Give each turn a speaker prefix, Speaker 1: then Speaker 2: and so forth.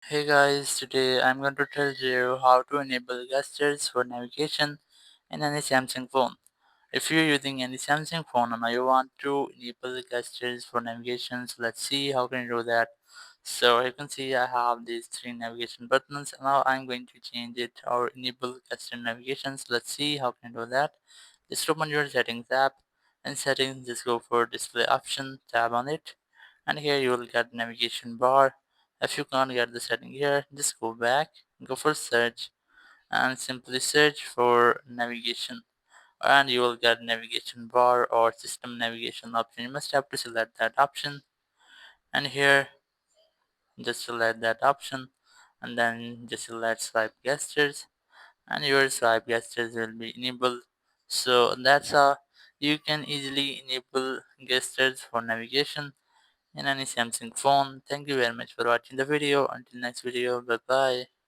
Speaker 1: Hey guys, today I'm going to tell you how to enable gestures for navigation in any Samsung phone. If you're using any Samsung phone and you want to enable gestures for navigation, so let's see how can you do that. So you can see I have these three navigation buttons. Now I'm going to change it or enable gesture navigation. So let's see how can you do that. Just open your settings app. In settings, just go for display option, tab on it, and here you will get navigation bar. If you can't get the setting here, just go back, go for search, and simply search for navigation, and you will get navigation bar or system navigation option. You must have to select that option, and here just select that option, and then just select swipe gestures, and your swipe gestures will be enabled. So that's how you can easily enable gestures for navigation in any Samsung phone. Thank you very much for watching the video. Until next video, bye bye.